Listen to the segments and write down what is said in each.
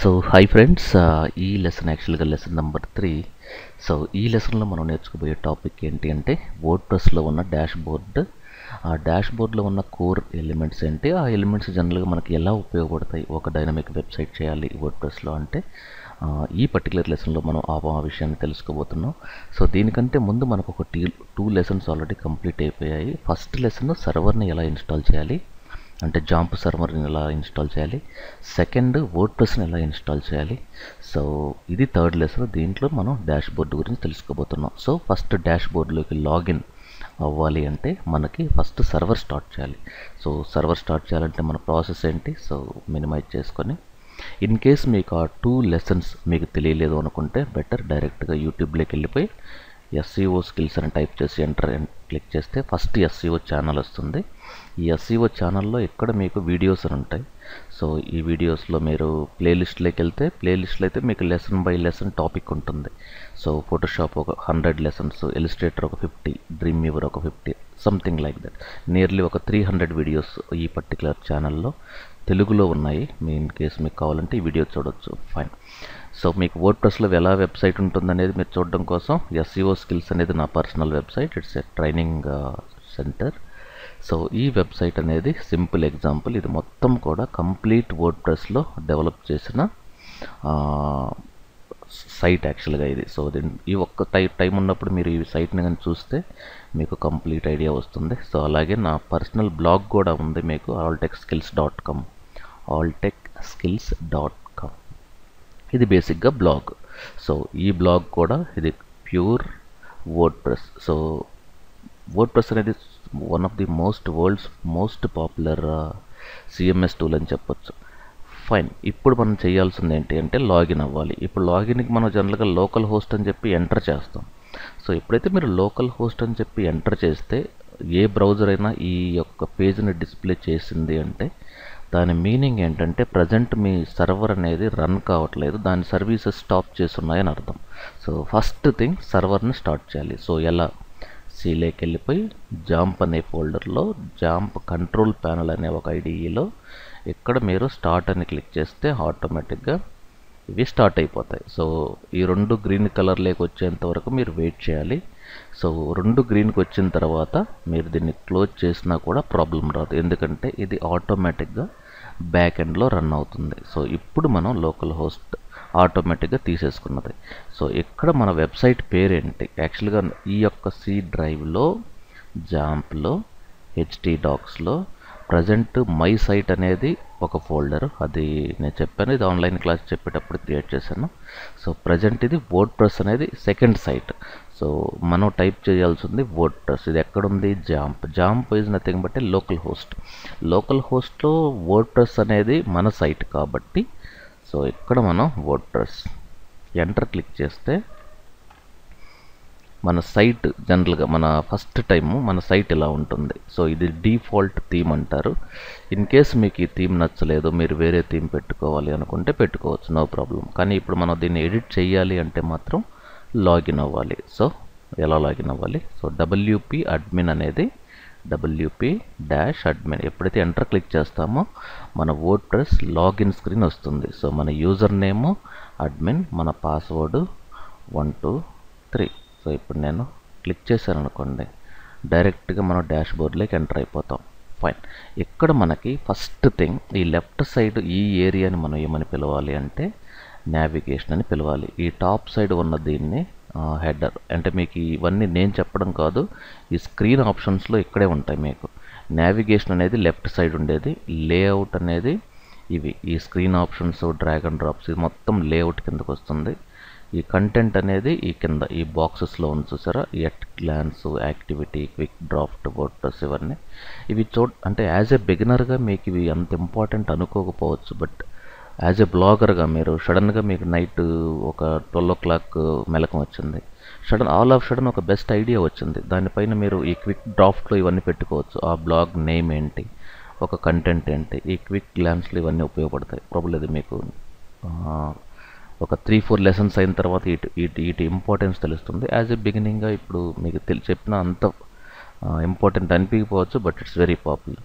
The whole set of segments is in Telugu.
సో హాయ్ ఫ్రెండ్స్, ఈ లెసన్ యాక్చువల్గా లెసన్ నెంబర్ 3. సో ఈ లెసన్లో మనం నేర్చుకోబోయే టాపిక్ ఏంటి అంటే వర్డ్ప్రెస్లో ఉన్న డాష్ బోర్డ్. ఆ డాష్ బోర్డ్లో ఉన్న కోర్ ఎలిమెంట్స్ ఏంటి, ఆ ఎలిమెంట్స్ జనరల్గా మనకి ఎలా ఉపయోగపడతాయి ఒక డైనమిక్ వెబ్సైట్ చేయాలి వర్డ్ప్రెస్లో అంటే ఈ పర్టికులర్ లెసన్లో మనం ఆ విషయాన్ని తెలుసుకోబోతున్నాం. సో దీనికంటే ముందు మనకు ఒక టూ లెసన్స్ ఆల్రెడీ కంప్లీట్ అయిపోయాయి. ఫస్ట్ లెసన్ సర్వర్ని ఎలా ఇన్స్టాల్ చేయాలి అంటే జాంప్ సర్వర్ని ఎలా ఇన్స్టాల్ చేయాలి, సెకండ్ వర్డ్ప్రెస్ని ఎలా ఇన్స్టాల్ చేయాలి. సో ఇది థర్డ్ లెసన్. దీంట్లో మనం డాష్ బోర్డ్ గురించి తెలుసుకోబోతున్నాం. సో ఫస్ట్ డాష్ బోర్డ్లోకి లాగిన్ అవ్వాలి అంటే మనకి ఫస్ట్ సర్వర్ స్టార్ట్ చేయాలి. సో సర్వర్ స్టార్ట్ చేయాలంటే మన ప్రాసెస్ ఏంటి, సో మినిమైజ్ చేసుకొని ఇన్ కేస్ మీకు ఆ 2 లెసన్స్ మీకు తెలియలేదు అనుకుంటే బెటర్ డైరెక్ట్గా యూట్యూబ్లోకి వెళ్ళిపోయి ఎస్ఈఓ స్కిల్స్ అని టైప్ చేసి ఎంటర్ క్లిక్ చేస్తే ఫస్ట్ ఎస్ఈఓ ఛానల్ వస్తుంది. ఈ ఎస్ఈఓ ఛానల్లో ఇక్కడ మీకు వీడియోస్ అని ఉంటాయి. సో ఈ వీడియోస్లో మీరు ప్లేలిస్ట్లోకి వెళ్తే ప్లేలిస్ట్లో అయితే మీకు లెసన్ బై లెసన్ టాపిక్ ఉంటుంది. సో ఫోటోషాప్ ఒక 100 లెసన్స్, ఇలిస్ట్రేటర్ ఒక 50, డ్రీమ్ వీవర్ ఒక 50, సంథింగ్ లైక్ దట్. నియర్లీ ఒక 300 వీడియోస్ ఈ పర్టికులర్ ఛానల్లో తెలుగులో ఉన్నాయి. మీ ఇన్ కేస్ మీకు కావాలంటే ఈ వీడియో చూడొచ్చు. ఫైన్. సో మీకు వర్డ్ప్రెస్లో ఎలా వెబ్సైట్ ఉంటుందనేది మీరు చూడడం కోసం ఎస్ఈఓ స్కిల్స్ అనేది నా personal website. It's a training centre. So ఈ వెబ్సైట్ అనేది సింపుల్ ఎగ్జాంపుల్. ఇది మొత్తం కూడా కంప్లీట్ వర్డ్ప్రెస్లో డెవలప్ చేసిన సైట్ యాక్చువల్గా ఇది. సో ఈ ఒక్క టైం ఉన్నప్పుడు మీరు ఈ సైట్ని కానీ చూస్తే మీకు కంప్లీట్ ఐడియా వస్తుంది. సో అలాగే నా పర్సనల్ బ్లాగ్ కూడా ఉంది మీకు, alltechskills.com. alltechskills.com ఇది బేసిక్గా బ్లాగ్. సో ఈ బ్లాగ్ కూడా ఇది ప్యూర్ వర్డ్ప్రెస్. సో వర్డ్ప్రెస్ అనేది one of the world's most popular CMS tool అని చెప్పొచ్చు. ఫైన్. ఇప్పుడు మనం చేయాల్సింది ఏంటి అంటే లాగిన్ అవ్వాలి. ఇప్పుడు లాగిన్కి మనం జనరల్గా లోకల్ హోస్ట్ అని చెప్పి ఎంటర్ చేస్తాం. సో ఎప్పుడైతే మీరు లోకల్ హోస్ట్ అని చెప్పి ఎంటర్ చేస్తే ఏ బ్రౌజర్ అయినా ఈ యొక్క పేజ్ని డిస్ప్లే చేసింది అంటే దాని మీనింగ్ ఏంటంటే ప్రజెంట్ మీ సర్వర్ అనేది రన్ కావట్లేదు, దాని సర్వీసెస్ స్టాప్ చేస్తున్నాయని అర్థం. సో ఫస్ట్ థింగ్ సర్వర్ని స్టార్ట్ చేయాలి. సో ఎలా, సీలోకి వెళ్ళిపోయి జాంప్ అనే ఫోల్డర్లో జాంప్ కంట్రోల్ ప్యానల్ అనే ఒక ఐడిఈలో ఇక్కడ మీరు స్టార్ట్ అని క్లిక్ చేస్తే ఆటోమేటిక్గా ఇవి స్టార్ట్ అయిపోతాయి. సో ఈ 2 గ్రీన్ కలర్లోకి వచ్చేంత వరకు మీరు వెయిట్ చేయాలి. సో 2 గ్రీన్కి వచ్చిన తర్వాత మీరు దీన్ని క్లోజ్ చేసినా కూడా ప్రాబ్లం రాదు, ఎందుకంటే ఇది ఆటోమేటిక్గా బ్యాక్ ఎండ్లో రన్ అవుతుంది. సో ఇప్పుడు మనం లోకల్ హోస్ట్ ఆటోమేటిక్గా తీసేసుకున్నది. సో ఇక్కడ మన వెబ్సైట్ పేరేంటి, యాక్చువల్గా ఈ యొక్క సి డ్రైవ్లో, జాంప్లో, హెచ్టీ డాక్స్లో ప్రజెంట్ మై సైట్ అనేది ఒక ఫోల్డర్. అది నేను చెప్పాను, ఇది ఆన్లైన్ క్లాస్ చెప్పేటప్పుడు క్రియేట్ చేశాను. సో ప్రజెంట్ ఇది వర్డ్ప్రెస్ అనేది సెకండ్ సైట్. సో మనం టైప్ చేయాల్సింది వర్డ్ప్రెస్. ఇది ఎక్కడుంది, XAMPP is nothing but local host. Local హోస్ట్లో వర్డ్ప్రెస్ అనేది మన సైట్ కాబట్టి సో ఇక్కడ మనం వర్డ్ప్రెస్ ఎంటర్ క్లిక్ చేస్తే మన సైట్ జనరల్గా మన ఫస్ట్ టైము మన సైట్ ఇలా ఉంటుంది. సో ఇది డిఫాల్ట్ థీమ్ అంటారు. ఇన్ కేస్ మీకు ఈ థీమ్ నచ్చలేదు, మీరు వేరే థీమ్ పెట్టుకోవాలి అనుకుంటే పెట్టుకోవచ్చు, నో ప్రాబ్లం. కానీ ఇప్పుడు మనం దీన్ని ఎడిట్ చేయాలి అంటే మాత్రం లాగిన్ అవ్వాలి. సో ఎలా లాగిన్ అవ్వాలి, సో WP అడ్మిన్ అనేది WP-admin ఎప్పుడైతే ఎంటర్ క్లిక్ చేస్తామో మన వర్డ్ప్రెస్ లాగిన్ స్క్రీన్ వస్తుంది. సో మన యూజర్ నేము అడ్మిన్, మన పాస్వర్డ్ 123. సో ఇప్పుడు నేను క్లిక్ చేశాను అనుకోండి, డైరెక్ట్గా మనం డాష్ బోర్డ్లోకి ఎంటర్ అయిపోతాం. ఫైన్. ఇక్కడ మనకి ఫస్ట్ థింగ్ ఈ లెఫ్ట్ సైడ్ ఈ ఏరియాని మనం ఏమని పిలవాలి అంటే నావిగేషన్ అని పిలవాలి. ఈ టాప్ సైడ్ ఉన్న దీన్ని హెడర్. అంటే మీకు ఇవన్నీ నేను చెప్పడం కాదు, ఈ స్క్రీన్ ఆప్షన్స్లో ఇక్కడే ఉంటాయి మీకు. నావిగేషన్ అనేది లెఫ్ట్ సైడ్ ఉండేది, లేఅవుట్ అనేది ఇవి ఈ screen options, drag and drops, ఇది మొత్తం లేఅవుట్ కిందకు వస్తుంది. ఈ కంటెంట్ అనేది ఈ కింద ఈ బాక్సెస్లో ఉంది చూసారా, at glance, activity, quick draft, WordPress, ఇవన్నీ ఇవి అంటే యాజ్ ఏ బిగినర్గా మీకు ఇవి అంత ఇంపార్టెంట్ అనుకోకపోవచ్చు. బట్ యాజ్ ఏ బ్లాగర్గా మీరు సడన్గా మీకు నైట్ ఒక 12 o'clock మెలకం వచ్చింది, ఆల్ ఆఫ్ సడన్ ఒక బెస్ట్ ఐడియా వచ్చింది, దానిపైన మీరు ఈ క్విక్ డ్రాఫ్ట్లో ఇవన్నీ పెట్టుకోవచ్చు. ఆ బ్లాగ్ నేమ్ ఏంటి, ఒక కంటెంట్ ఏంటి, ఈ క్విక్ గ్లాన్స్లో ఇవన్నీ ఉపయోగపడతాయి. ప్రాబ్లం లేదు, మీకు ఒక 3-4 లెసన్స్ అయిన తర్వాత వీటి ఇంపార్టెన్స్ తెలుస్తుంది. యాజ్ ఏ బిగినింగ్గా ఇప్పుడు మీకు చెప్పిన అంత ఇంపార్టెంట్ అనిపించకపోవచ్చు, but it's very popular.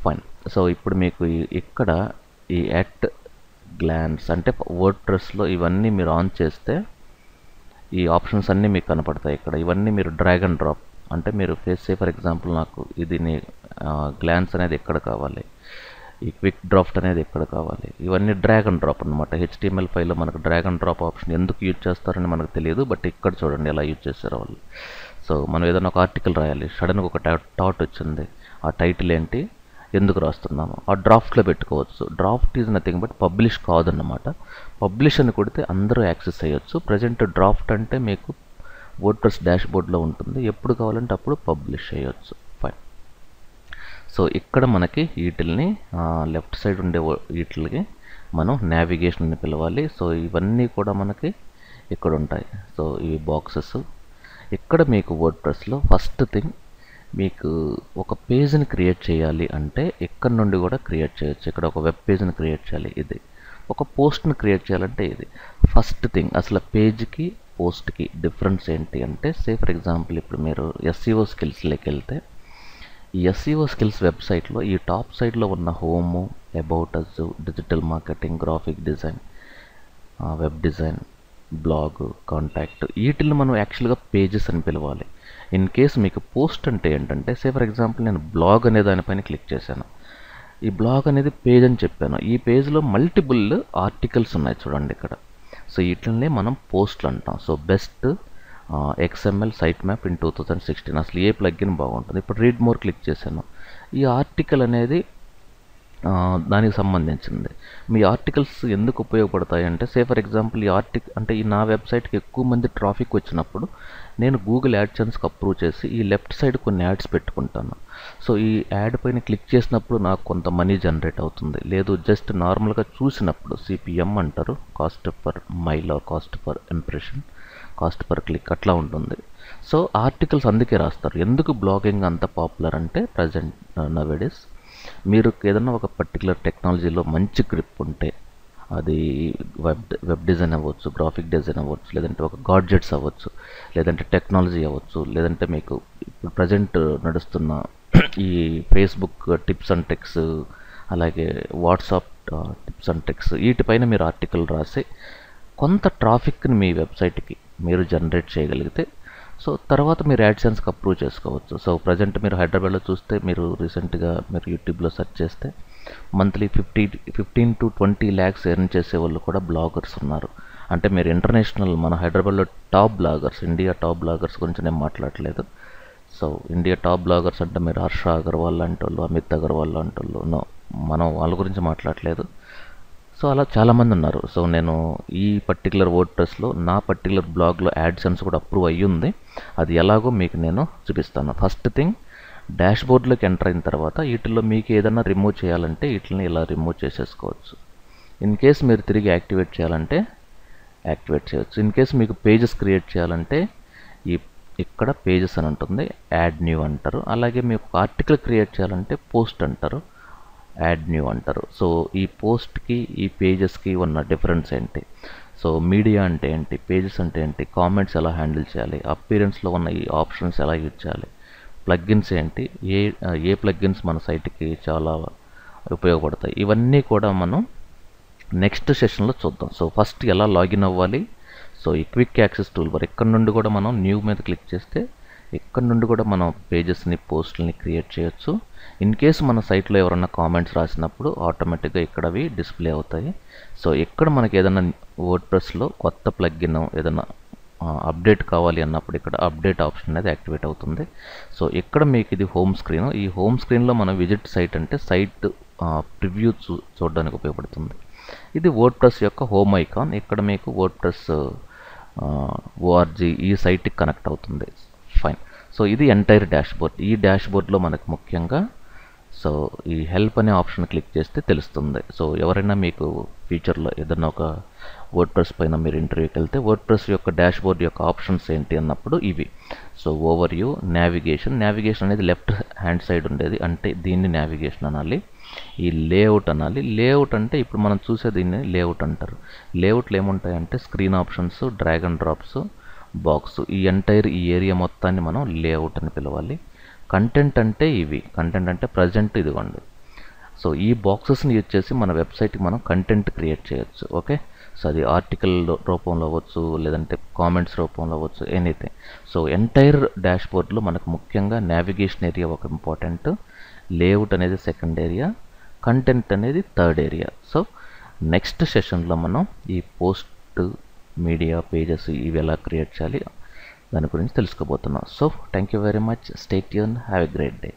Fine. So ఇప్పుడు మీకు ఇక్కడ ఈ గ్లాన్స్ అంటే వర్డ్ప్రెస్లో ఇవన్నీ మీరు ఆన్ చేస్తే ఈ ఆప్షన్స్ అన్నీ మీకు కనపడతాయి ఇక్కడ. ఇవన్నీ మీరు డ్రాగ్ అండ్ డ్రాప్ అంటే మీరు ఫర్ ఎగ్జాంపుల్ నాకు ఇది గ్లాన్స్ అనేది ఎక్కడ కావాలి, ఈ క్విక్ డ్రాఫ్ట్ అనేది ఎక్కడ కావాలి, ఇవన్నీ డ్రాగ్ అండ్ డ్రాప్ అనమాట. HTML ఫైల్లో మనకు డ్రాగ్ అండ్ డ్రాప్ ఆప్షన్ ఎందుకు యూజ్ చేస్తారని మనకు తెలియదు, బట్ ఇక్కడ చూడండి ఎలా యూజ్ చేస్తారో వాళ్ళు. సో మనం ఏదైనా ఒక ఆర్టికల్ రాయాలి, సడన్గా ఒక థాట్ వచ్చింది, ఆ టైటిల్ ఏంటి, ఎందుకు రాస్తున్నాము, ఆ డ్రాఫ్ట్లో పెట్టుకోవచ్చు. Draft is nothing but publish కాదన్నమాట. పబ్లిష్ అని కొడితే అందరూ యాక్సెస్ చేయొచ్చు. ప్రజెంట్ డ్రాఫ్ట్ అంటే మీకు వర్డ్ప్రెస్ డాష్బోర్డ్లో ఉంటుంది, ఎప్పుడు కావాలంటే అప్పుడు పబ్లిష్ చేయొచ్చు. ఫైన్. సో ఇక్కడ మనకి వీటిల్ని లెఫ్ట్ సైడ్ ఉండే వీటికి మనం నావిగేషన్ అని పిలవాలి. సో ఇవన్నీ కూడా మనకి ఇక్కడ ఉంటాయి. సో ఇవి బాక్సెస్. ఇక్కడ మీకు వర్డ్ప్రెస్లో ఫస్ట్ థింగ్ మీకు ఒక పేజ్ని క్రియేట్ చేయాలి అంటే ఇక్కడ నుండి కూడా క్రియేట్ చేయొచ్చు. ఇక్కడ ఒక వెబ్ పేజ్ని క్రియేట్ చేయాలి, ఇది. ఒక పోస్ట్ని క్రియేట్ చేయాలంటే ఇది. ఫస్ట్ థింగ్ అసలు పేజ్కి పోస్ట్కి డిఫరెన్స్ ఏంటి అంటే, ఫర్ ఎగ్జాంపుల్ ఇప్పుడు మీరు SEO స్కిల్స్లోకి వెళ్తే ఈ SEO స్కిల్స్ వెబ్సైట్లో ఈ టాప్ సైడ్లో ఉన్న home, about us, digital marketing, graphic design, web design, blog, contact, వీటిని మనం యాక్చువల్గా పేజెస్ అని పిలవాలి. ఇన్ కేస్ మీకు పోస్ట్ అంటే ఏంటంటే ఫర్ ఎగ్జాంపుల్ నేను బ్లాగ్ అనే దానిపైన క్లిక్ చేశాను, ఈ బ్లాగ్ అనేది పేజ్ అని చెప్పాను. ఈ పేజ్లో మల్టిపుల్ ఆర్టికల్స్ ఉన్నాయి చూడండి ఇక్కడ. సో వీటిని మనం పోస్ట్లు అంటాం. So best XML site map in 2016 అసలు ఏ ప్లగ్ఇన్ బాగుంటుంది. ఇప్పుడు రీడ్ మోర్ క్లిక్ చేశాను, ఈ ఆర్టికల్ అనేది దానికి సంబంధించింది. మీ ఆర్టికల్స్ ఎందుకు ఉపయోగపడతాయి అంటే ఫర్ ఎగ్జాంపుల్ ఈ అంటే ఈ నా వెబ్సైట్కి ఎక్కువ మంది ట్రాఫిక్ వచ్చినప్పుడు నేను గూగుల్ యాడ్సెన్స్కి అప్రూవ్ చేసి ఈ లెఫ్ట్ సైడ్ కొన్ని యాడ్స్ పెట్టుకుంటాను. సో ఈ యాడ్ పైన క్లిక్ చేసినప్పుడు నాకు కొంత మనీ జనరేట్ అవుతుంది. లేదు జస్ట్ నార్మల్గా చూసినప్పుడు CPM అంటారు, cost per mile or cost per impression, cost per click అట్లా ఉంటుంది. సో ఆర్టికల్స్ అందుకే రాస్తారు. ఎందుకు బ్లాగింగ్ అంత పాపులర్ అంటే ప్రజెంట్ నవేడేస్ మీరు ఏదన్నా ఒక పర్టికులర్ టెక్నాలజీలో మంచి గ్రిప్ ఉంటే, అది వెబ్ డిజైన్ అవ్వచ్చు, గ్రాఫిక్ డిజైన్ అవ్వచ్చు, లేదంటే ఒక గాడ్జెట్స్ అవ్వచ్చు, లేదంటే టెక్నాలజీ అవ్వచ్చు, లేదంటే మీకు ఇప్పుడు ప్రజెంట్ నడుస్తున్న ఈ ఫేస్బుక్ టిప్స్ అండ్ ట్రిక్స్, అలాగే వాట్సాప్ టిప్స్ అండ్ ట్రిక్స్, వీటిపైన మీరు ఆర్టికల్ రాసి కొంత ట్రాఫిక్ని మీ వెబ్సైట్కి మీరు జనరేట్ చేయగలిగితే సో తర్వాత మీరు యాడ్సెన్స్కి అప్రూవ్ చేసుకోవచ్చు. సో ప్రజెంట్ మీరు హైదరాబాద్లో చూస్తే మీరు రీసెంట్గా మీరు యూట్యూబ్లో సెర్చ్ చేస్తే మంత్లీ 15 to 20 lakhs ఎర్న్ చేసే వాళ్ళు కూడా బ్లాగర్స్ ఉన్నారు. అంటే మీరు ఇంటర్నేషనల్ మన హైదరాబాద్లో top bloggers, India top bloggers గురించి నేను మాట్లాడలేదు. సో ఇండియా టాప్ బ్లాగర్స్ అంటే మీరు హర్ష అగర్వాల్ లాంటి వాళ్ళు, అమిత్ అగర్వాల్ లాంటి వాళ్ళు, మనం వాళ్ళ గురించి మాట్లాడలేదు. సో అలా చాలామంది ఉన్నారు. సో నేను ఈ పర్టికులర్ వర్డ్ప్రెస్లో నా పర్టికులర్ బ్లాగ్లో యాడ్సెన్స్ కూడా అప్రూవ్ అయ్యింది. అది ఎలాగో మీకు నేను చూపిస్తాను. ఫస్ట్ థింగ్ డాష్బోర్డ్లోకి ఎంటర్ అయిన తర్వాత వీటిల్లో మీకు ఏదైనా రిమూవ్ చేయాలంటే వీటిని ఇలా రిమూవ్ చేసేసుకోవచ్చు. ఇన్ కేస్ మీరు తిరిగి యాక్టివేట్ చేయాలంటే యాక్టివేట్ చేయవచ్చు. ఇన్ కేస్ మీకు పేజెస్ క్రియేట్ చేయాలంటే ఇక్కడ పేజెస్ అని ఉంటుంది, యాడ్ న్యూ అంటారు. అలాగే మీకు ఆర్టికల్ క్రియేట్ చేయాలంటే పోస్ట్ అంటారు, యాడ్ న్యూ అంటారు. సో ఈ పోస్ట్కి ఈ పేజెస్కి ఉన్న డిఫరెన్స్ ఏంటి, సో మీడియా అంటే ఏంటి, పేజెస్ అంటే ఏంటి, కామెంట్స్ ఎలా హ్యాండిల్ చేయాలి, అపీరెన్స్లో ఉన్న ఈ ఆప్షన్స్ ఎలా యూజ్ చేయాలి, ప్లగ్గిన్స్ ఏంటి, ఏ ప్లగ్గిన్స్ మన సైట్కి చాలా ఉపయోగపడతాయి, ఇవన్నీ కూడా మనం నెక్స్ట్ సెషన్లో చూద్దాం. సో ఫస్ట్ ఎలా లాగిన్ అవ్వాలి, సో ఈ క్విక్ యాక్సెస్ టూల్ బార్ ఇక్కడ నుండి కూడా మనం న్యూ మీద క్లిక్ చేస్తే ఇక్కడ నుండి కూడా మనం పేజెస్ని, పోస్ట్ని క్రియేట్ చేయొచ్చు. ఇన్ కేసు మన సైట్లో ఎవరైనా కామెంట్స్ రాసినప్పుడు ఆటోమేటిక్గా ఇక్కడ అవి డిస్ప్లే అవుతాయి. సో ఇక్కడ మనకి ఏదైనా వర్డ్ప్రెస్లో కొత్త ప్లగ్ఇన్ ఏదైనా అప్డేట్ కావాలి అన్నప్పుడు ఇక్కడ అప్డేట్ ఆప్షన్ అనేది యాక్టివేట్ అవుతుంది. సో ఇక్కడ మీకు ఇది హోమ్ స్క్రీన్. ఈ హోమ్ స్క్రీన్లో మనం విజిట్ సైట్ అంటే సైట్ ప్రివ్యూ చూడడానికి ఉపయోగపడుతుంది. ఇది వర్డ్ప్రెస్ యొక్క హోమ్ ఐకాన్. ఇక్కడ మీకు వర్డ్ప్రెస్ org ఈ సైట్కి కనెక్ట్ అవుతుంది. ఫైన్. సో ఇది ఎంటైర్ డాష్బోర్డ్. ఈ డాష్బోర్డ్లో మనకు ముఖ్యంగా సో ఈ హెల్ప్ అనే ఆప్షన్ క్లిక్ చేస్తే తెలుస్తుంది. సో ఎవరైనా మీకు ఫ్యూచర్లో ఏదైనా ఒక వర్డ్ప్రెస్ పైన మీరు ఇంటర్వ్యూకి వెళ్తే వర్డ్ప్రెస్ యొక్క డాష్బోర్డ్ యొక్క ఆప్షన్స్ ఏంటి అన్నప్పుడు ఇవి. సో ఓవర్ వ్యూ, నావిగేషన్ అనేది లెఫ్ట్ హ్యాండ్ సైడ్ ఉండేది, అంటే దీన్ని నావిగేషన్ అనాలి. ఈ లేఅవుట్ అనాలి. లేఅవుట్ అంటే ఇప్పుడు మనం చూసే దీన్ని లేఅవుట్ అంటారు. లేఅవుట్లు ఏముంటాయంటే screen options, drag and drops, box, ఈ ఎంటైర్ ఈ ఏరియా మొత్తాన్ని మనం లేఅవుట్ అని పిలవాలి. కంటెంట్ అంటే ఇవి. కంటెంట్ అంటే ప్రజెంట్ ఇదిగోండి. సో ఈ బాక్సెస్ని యూజ్ చేసి మన వెబ్సైట్కి మనం కంటెంట్ క్రియేట్ చేయొచ్చు. ఓకే, సో అది ఆర్టికల్ రూపంలో అవ్వచ్చు, లేదంటే కామెంట్స్ రూపంలో అవ్వచ్చు, ఎనీథింగ్. సో ఎంటైర్ డాష్బోర్డ్లో మనకు ముఖ్యంగా నావిగేషన్ ఏరియా ఒక ఇంపార్టెంట్, లేఅవుట్ అనేది సెకండ్ ఏరియా, కంటెంట్ అనేది థర్డ్ ఏరియా. సో నెక్స్ట్ సెషన్లో మనం ఈ పోస్ట్ మీడియా పేజెస్ ఇవి ఎలా క్రియేట్ చేయాలి దాని గురించి తెలుసుకోబోతున్నాం. So thank you very much, stay tune, have a great day.